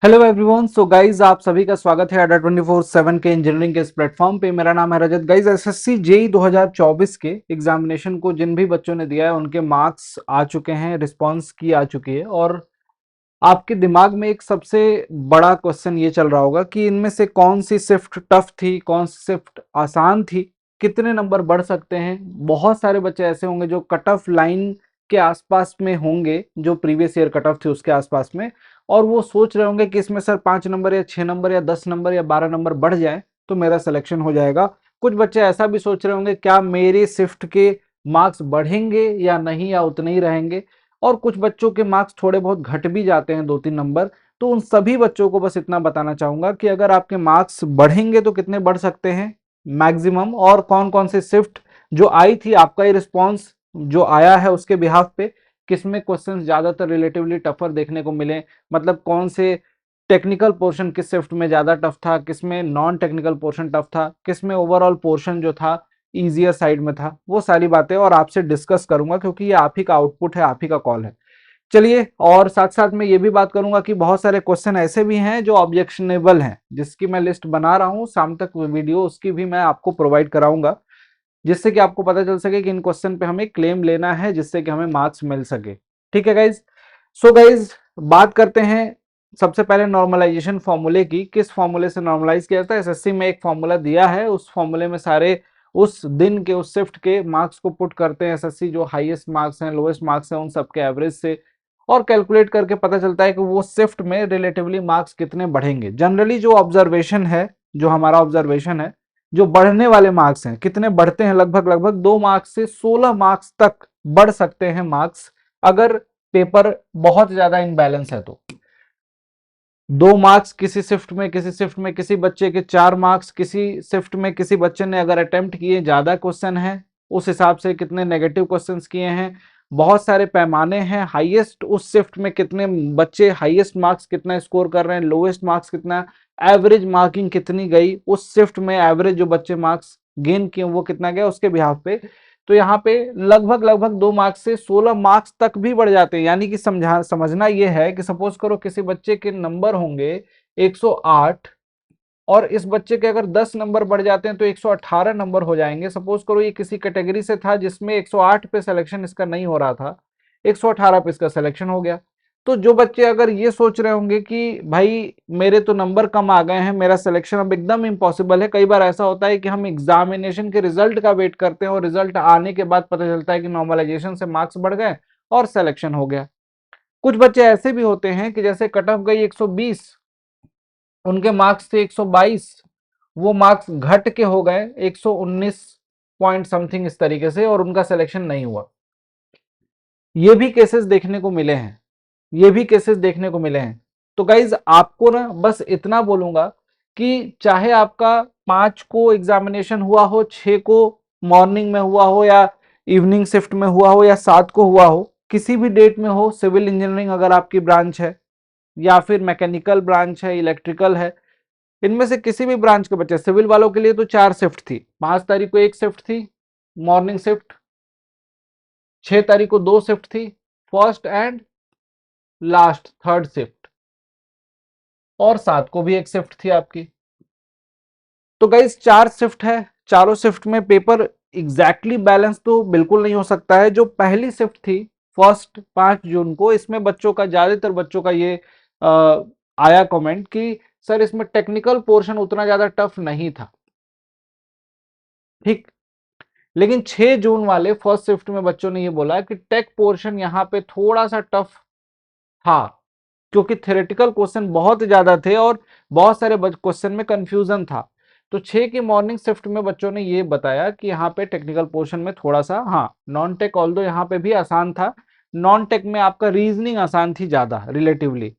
Hello everyone. So guys आप सभी का स्वागत है अड्डा 24/7 के इंजीनियरिंग के इस प्लेटफॉर्म पे। मेरा नाम है रजत। गाइज एसएससी जेई 2024 के एग्जामिनेशन को जिन भी बच्चों ने दिया है उनके मार्क्स आ चुके हैं, रिस्पांस की आ चुकी है। और आपके दिमाग में एक सबसे बड़ा क्वेश्चन ये चल रहा होगा कि इनमें से कौन सी शिफ्ट टफ थी, कौन सी शिफ्ट आसान थी, कितने नंबर बढ़ सकते हैं। बहुत सारे बच्चे ऐसे होंगे जो कट ऑफ लाइन के आसपास में होंगे, जो प्रीवियस ईयर कट ऑफ थी उसके आसपास में, और वो सोच रहे होंगे कि इसमें सर 5 नंबर या 6 नंबर या 10 नंबर या 12 नंबर बढ़ जाए तो मेरा सिलेक्शन हो जाएगा। कुछ बच्चे ऐसा भी सोच रहे होंगे क्या मेरे शिफ्ट के मार्क्स बढ़ेंगे या नहीं, या उतने ही रहेंगे। और कुछ बच्चों के मार्क्स थोड़े बहुत घट भी जाते हैं, 2-3 नंबर। तो उन सभी बच्चों को बस इतना बताना चाहूंगा कि अगर आपके मार्क्स बढ़ेंगे तो कितने बढ़ सकते हैं मैक्सिमम, और कौन कौन से शिफ्ट जो आई थी, आपका ये रिस्पॉन्स जो आया है उसके बिहाफ पे किसमें क्वेश्चंस ज्यादातर रिलेटिवली टफर देखने को मिले। मतलब कौन से टेक्निकल पोर्शन किस शिफ्ट में ज्यादा टफ था, किसमें नॉन टेक्निकल पोर्शन टफ था, किसमें ओवरऑल पोर्शन जो था ईजियर साइड में था। वो सारी बातें और आपसे डिस्कस करूंगा क्योंकि ये आप ही का आउटपुट है, आप ही का कॉल है। चलिए, और साथ साथ में ये भी बात करूंगा कि बहुत सारे क्वेश्चन ऐसे भी हैं जो ऑब्जेक्शनेबल हैं, जिसकी मैं लिस्ट बना रहा हूं, शाम तक वीडियो उसकी भी मैं आपको प्रोवाइड कराऊंगा, जिससे कि आपको पता चल सके कि इन क्वेश्चन पे हमें क्लेम लेना है जिससे कि हमें मार्क्स मिल सके। ठीक है गाइज। सो गाइज, बात करते हैं सबसे पहले नॉर्मलाइजेशन फॉर्मूले की। किस फॉर्मूले से नॉर्मलाइज किया जाता है? एसएससी में एक फॉर्मूला दिया है, उस फॉर्मूले में सारे उस दिन के उस शिफ्ट के मार्क्स को पुट करते हैं एसएससी, जो हाईएस्ट मार्क्स हैं, लोएस्ट मार्क्स हैं, उन सबके एवरेज से, और कैलकुलेट करके पता चलता है कि वो शिफ्ट में रिलेटिवली मार्क्स कितने बढ़ेंगे। जनरली जो ऑब्जर्वेशन है, जो हमारा ऑब्जर्वेशन है, जो बढ़ने वाले मार्क्स हैं कितने बढ़ते हैं, लगभग लगभग 2 मार्क्स से 16 मार्क्स तक बढ़ सकते हैं मार्क्स, अगर पेपर बहुत ज्यादा इनबैलेंस है तो। 2 मार्क्स किसी शिफ्ट में, किसी शिफ्ट में किसी बच्चे के 4 मार्क्स, किसी शिफ्ट में किसी बच्चे ने अगर अटेम्प्ट किए ज्यादा क्वेश्चन है, उस हिसाब से कितने नेगेटिव क्वेश्चंस किए हैं। बहुत सारे पैमाने हैं, हाईएस्ट उस शिफ्ट में कितने बच्चे हाईएस्ट मार्क्स कितना स्कोर कर रहे हैं, लोएस्ट मार्क्स कितना, एवरेज मार्किंग कितनी गई उस शिफ्ट में, एवरेज जो बच्चे मार्क्स गेन किए वो कितना गया उसके बिहाफ पे। तो यहाँ पे लगभग लगभग 2 मार्क्स से 16 मार्क्स तक भी बढ़ जाते हैं। यानी कि समझना ये है कि सपोज करो किसी बच्चे के नंबर होंगे 108, और इस बच्चे के अगर 10 नंबर बढ़ जाते हैं तो 118 नंबर हो जाएंगे। सपोज करो ये किसी कैटेगरी से था जिसमें 108 पे सिलेक्शन इसका नहीं हो रहा था, 118 पे इसका सिलेक्शन हो गया। तो जो बच्चे अगर ये सोच रहे होंगे कि भाई मेरे तो नंबर कम आ गए हैं, मेरा सिलेक्शन अब एकदम इम्पॉसिबल है। कई बार ऐसा होता है कि हम एग्जामिनेशन के रिजल्ट का वेट करते हैं और रिजल्ट आने के बाद पता चलता है कि नॉर्मलाइजेशन से मार्क्स बढ़ गए और सिलेक्शन हो गया। कुछ बच्चे ऐसे भी होते हैं कि जैसे कट ऑफ गई 120, उनके मार्क्स थे 122, वो मार्क्स घट के हो गए 119 पॉइंट समथिंग इस तरीके से, और उनका सिलेक्शन नहीं हुआ। ये भी केसेस देखने को मिले हैं, ये भी केसेस देखने को मिले हैं। तो गाइज आपको ना बस इतना बोलूंगा कि चाहे आपका 5 को एग्जामिनेशन हुआ हो, 6 को मॉर्निंग में हुआ हो, या इवनिंग शिफ्ट में हुआ हो, या 7 को हुआ हो, किसी भी डेट में हो, सिविल इंजीनियरिंग अगर आपकी ब्रांच है, या फिर मैकेनिकल ब्रांच है, इलेक्ट्रिकल है, इनमें से किसी भी ब्रांच के बच्चे, सिविल वालों के लिए तो 4 शिफ्ट थी। 5 तारीख को एक शिफ्ट थी मॉर्निंग शिफ्ट, 6 तारीख को 2 शिफ्ट थी, first and last third shift, और 7 को भी एक शिफ्ट थी आपकी। तो गाइस 4 शिफ्ट है, चारों शिफ्ट में पेपर एग्जैक्टली बैलेंस तो बिल्कुल नहीं हो सकता है। जो पहली शिफ्ट थी फर्स्ट 5 जून को, इसमें बच्चों का, ज्यादातर बच्चों का ये आया कमेंट कि सर इसमें टेक्निकल पोर्शन उतना ज्यादा टफ नहीं था। ठीक, लेकिन 6 जून वाले फर्स्ट शिफ्ट में बच्चों ने ये बोला कि टेक पोर्शन यहाँ पे थोड़ा सा टफ था, क्योंकि थ्योरेटिकल क्वेश्चन बहुत ज्यादा थे और बहुत सारे क्वेश्चन में कंफ्यूजन था। तो 6 की मॉर्निंग शिफ्ट में बच्चों ने ये बताया कि यहाँ पे टेक्निकल पोर्शन में थोड़ा सा, हाँ नॉन टेक ऑल्दो यहाँ पे भी आसान था, नॉन टेक में आपका रीजनिंग आसान थी ज्यादा रिलेटिवली।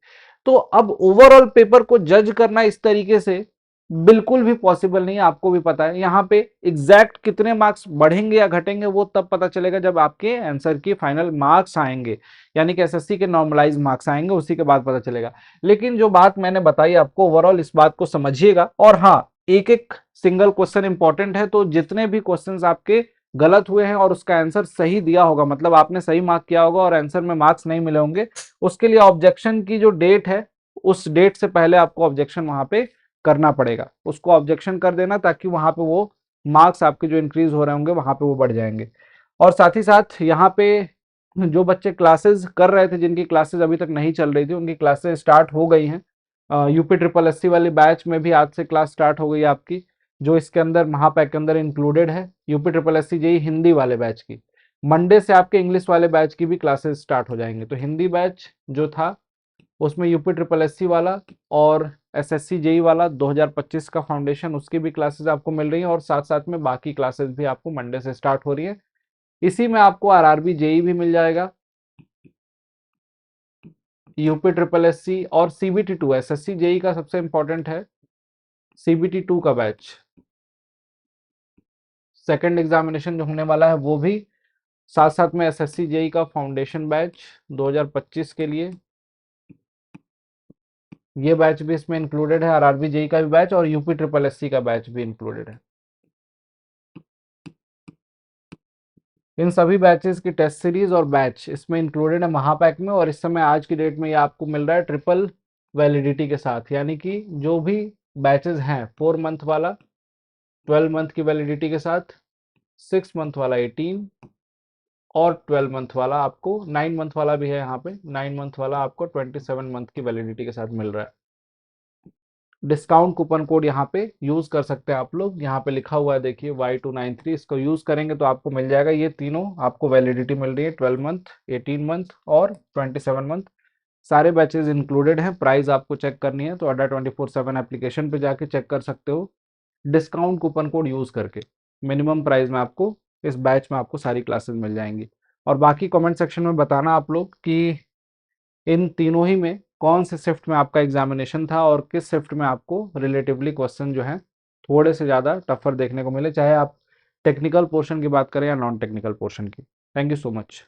तो अब ओवरऑल पेपर को जज करना इस तरीके से बिल्कुल भी पॉसिबल नहीं है, आपको भी पता है। यहाँ पे एग्जैक्ट कितने मार्क्स बढ़ेंगे या घटेंगे वो तब पता चलेगा जब आपके आंसर की फाइनल मार्क्स आएंगे, यानी कि एसएससी के नॉर्मलाइज मार्क्स आएंगे, उसी के बाद पता चलेगा। लेकिन जो बात मैंने बताई आपको ओवरऑल, इस बात को समझिएगा। और हाँ, एक एक सिंगल क्वेश्चन इंपॉर्टेंट है, तो जितने भी क्वेश्चंस आपके गलत हुए हैं और उसका आंसर सही दिया होगा, मतलब आपने सही मार्क किया होगा और आंसर में मार्क्स नहीं मिले होंगे, उसके लिए ऑब्जेक्शन की जो डेट है उस डेट से पहले आपको ऑब्जेक्शन वहां पे करना पड़ेगा, उसको ऑब्जेक्शन कर देना ताकि वहां पे वो मार्क्स आपके जो इंक्रीज हो रहे होंगे वहां पे वो बढ़ जाएंगे। और साथ ही साथ यहाँ पे जो बच्चे क्लासेस कर रहे थे, जिनकी क्लासेस अभी तक नहीं चल रही थी, उनकी क्लासेस स्टार्ट हो गई हैं। यूपी ट्रिपल एस सी वाली बैच में भी आज से क्लास स्टार्ट हो गई है आपकी, जो इसके अंदर महापैक के अंदर इंक्लूडेड है। UP triple S C JE Hindi वाले बैच की मंडे से आपके इंग्लिश वाले बैच की भी क्लासेस स्टार्ट हो जाएंगे। तो हिंदी बैच जो था उसमें यूपी ट्रिपल एस सी वाला और एसएससी जेई वाला 2025 का फाउंडेशन, उसकी भी क्लासेस आपको मिल रही हैं, और साथ साथ में बाकी क्लासेस भी आपको मंडे से स्टार्ट हो रही है। इसी में आपको आरआरबी जेई भी मिल जाएगा, यूपी ट्रिपल एस सी और सीबीटी टू। एसएससी जेई का सबसे इंपॉर्टेंट है सीबीटी टू का बैच, सेकंड एग्जामिनेशन जो होने वाला है वो भी, साथ साथ में एसएससी जेई का फाउंडेशन बैच 2025 के लिए, ये बैच भी इसमें इंक्लूडेड है। आरआरबी जेई का भी बैच और यूपी ट्रिपल एस सी का बैच भी इंक्लूडेड है। इन सभी बैचेस की टेस्ट सीरीज और बैच इसमें इंक्लूडेड है महापैक में, और इस समय आज की डेट में ये आपको मिल रहा है ट्रिपल वैलिडिटी के साथ, यानी कि जो भी बैचेस हैं 4 मंथ वाला 12 मंथ की वैलिडिटी के साथ, 6 मंथ वाला 18, और 12 मंथ वाला आपको 9 मंथ वाला भी है यहाँ पे, 9 मंथ वाला आपको 27 मंथ की वैलिडिटी के साथ मिल रहा है। डिस्काउंट कूपन कोड यहाँ पे यूज कर सकते हैं आप लोग, यहाँ पे लिखा हुआ है देखिए Y293, इसको यूज करेंगे तो आपको मिल जाएगा। ये तीनों आपको वैलिडिटी मिल रही है, 12 मंथ, 18 मंथ और 27 मंथ। सारे बैचेस इंक्लूडेड हैं। प्राइस आपको चेक करनी है तो अड्डा 24/7 एप्लीकेशन पे जाके चेक कर सकते हो, डिस्काउंट कूपन कोड यूज करके मिनिमम प्राइस में आपको इस बैच में आपको सारी क्लासेस मिल जाएंगी। और बाकी कमेंट सेक्शन में बताना आप लोग कि इन तीनों ही में कौन से शिफ्ट में आपका एग्जामिनेशन था और किस शिफ्ट में आपको रिलेटिवली क्वेश्चन जो है थोड़े से ज़्यादा टफर देखने को मिले, चाहे आप टेक्निकल पोर्शन की बात करें या नॉन टेक्निकल पोर्शन की। Thank you so much.